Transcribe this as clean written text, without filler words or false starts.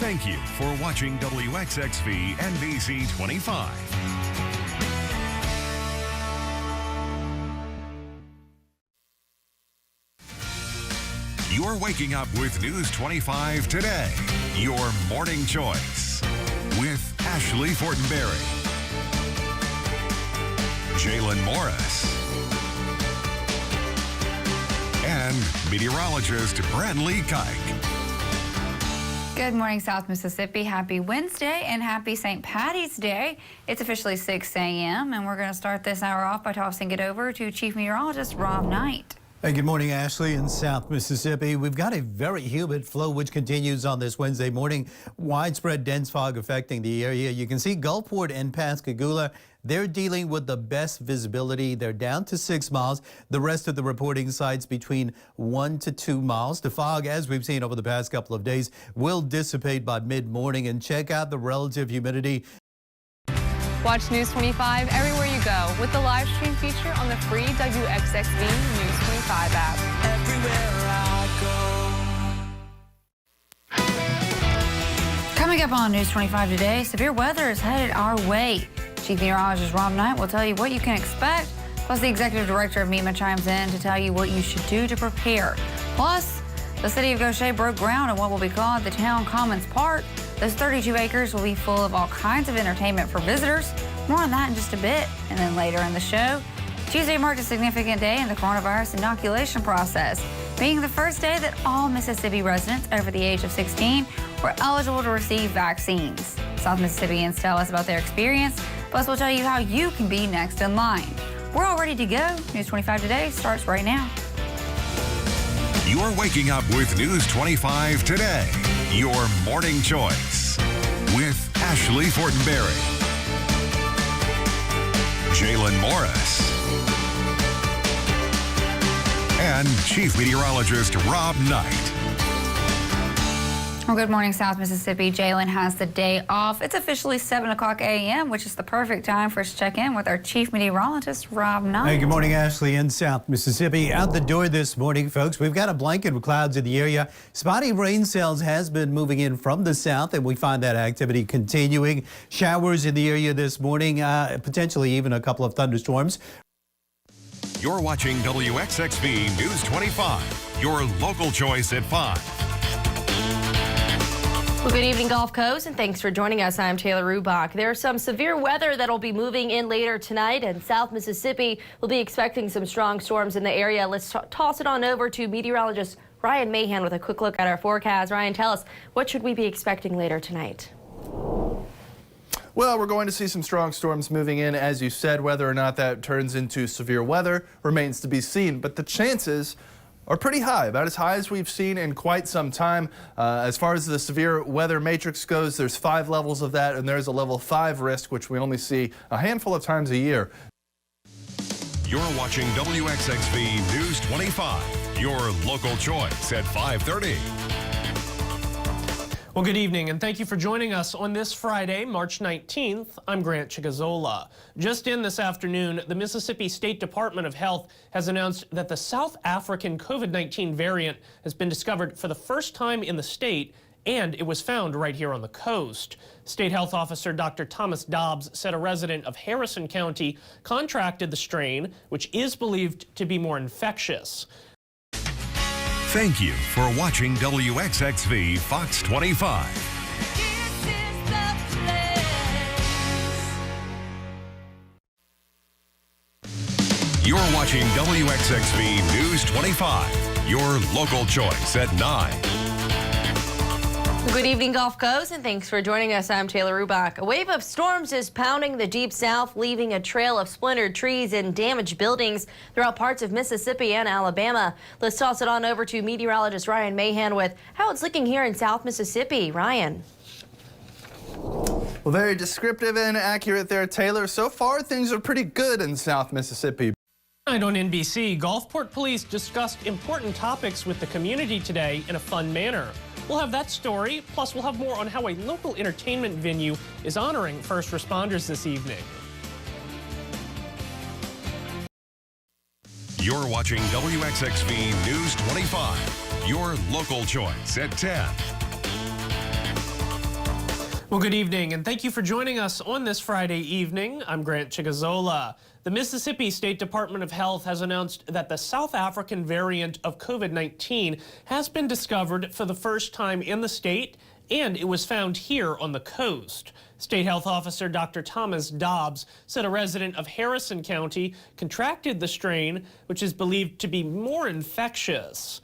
Thank you for watching WXXV NBC 25. You're waking up with News 25 today, your morning choice, with Ashleigh Fortenberry, Jalen Morris, and meteorologist Bradley Kike. Good morning, South Mississippi. Happy Wednesday and happy St. Patty's Day. It's officially 6 a.m. and we're going to start this hour off by tossing it over to Chief Meteorologist Rob Knight. Hey, good morning, Ashleigh. In South Mississippi, we've got a very humid flow which continues on this Wednesday morning. Widespread dense fog affecting the area. You can see Gulfport and Pascagoula. They're dealing with the best visibility. They're down to 6 miles. The rest of the reporting sites between 1 to 2 miles. The fog, as we've seen over the past couple of days, will dissipate by mid-morning. And check out the relative humidity. Watch News 25 everywhere you go with the live stream feature on the free WXXV News 25 app. Everywhere I go. Coming up on News 25 today, severe weather is headed our way. Chief Meteorologist Rob Knight will tell you what you can expect. Plus, the Executive Director of MEMA chimes in to tell you what you should do to prepare. Plus, the city of Gaucher broke ground on what will be called the Town Commons Park. Those 32 acres will be full of all kinds of entertainment for visitors. More on that in just a bit. And then later in the show, Tuesday marked a significant day in the coronavirus inoculation process, being the first day that all Mississippi residents over the age of 16 were eligible to receive vaccines. South Mississippians tell us about their experience, plus we'll tell you how you can be next in line. We're all ready to go. News 25 today starts right now. You're waking up with News 25 today, your morning choice, with Ashleigh Fortenberry, Jalen Morris, and Chief Meteorologist Rob Knight. Well, good morning, South Mississippi. Jalen has the day off. It's officially 7 o'clock a.m., which is the perfect time for us to check in with our Chief Meteorologist, Rob Knight. Hey, good morning, Ashleigh. In South Mississippi, out the door this morning, folks, we've got a blanket of clouds in the area. Spotty rain cells has been moving in from the south, and we find that activity continuing. Showers in the area this morning, potentially even a couple of thunderstorms. You're watching WXXV News 25, your local choice at 5. Well, good evening, Gulf Coast, and thanks for joining us. I'm Taylor Rubach. There's some severe weather that'll be moving in later tonight, and South Mississippi will be expecting some strong storms in the area. Let's toss it on over to meteorologist Ryan Mahan with a quick look at our forecast. Ryan, tell us, what should we be expecting later tonight? Well, we're going to see some strong storms moving in, as you said. Whether or not that turns into severe weather remains to be seen, but the chances are pretty high, about as high as we've seen in quite some time. As far as the severe weather matrix goes, there's 5 levels of that, and there's a level 5 risk, which we only see a handful of times a year. You're watching WXXV News 25, your local choice at 5:30. Well, good evening, and thank you for joining us on this Friday, March 19th. I'm Grant Chighizola. Just in this afternoon, the Mississippi State Department of Health has announced that the South African COVID-19 variant has been discovered for the first time in the state, and it was found right here on the coast. State Health Officer Dr. Thomas Dobbs said a resident of Harrison County contracted the strain, which is believed to be more infectious. Thank you for watching WXXV Fox 25. You're watching WXXV News 25, your local choice at 9. Good evening, Gulf Coast, and thanks for joining us. I'm Taylor Rubach. A wave of storms is pounding the deep south, leaving a trail of splintered trees and damaged buildings throughout parts of Mississippi and Alabama. Let's toss it on over to meteorologist Ryan Mahan with how it's looking here in South Mississippi. Ryan. Well, very descriptive and accurate there, Taylor. So far, things are pretty good in South Mississippi. Tonight on NBC, Gulfport police discussed important topics with the community today in a fun manner. We'll have that story, plus we'll have more on how a local entertainment venue is honoring first responders this evening. You're watching WXXV News 25, your local choice at 10. Well, good evening, and thank you for joining us on this Friday evening. I'm Grant Chighizola. The Mississippi State Department of Health has announced that the South African variant of COVID-19 has been discovered for the first time in the state, and it was found here on the coast. State Health Officer Dr. Thomas Dobbs said a resident of Harrison County contracted the strain, which is believed to be more infectious.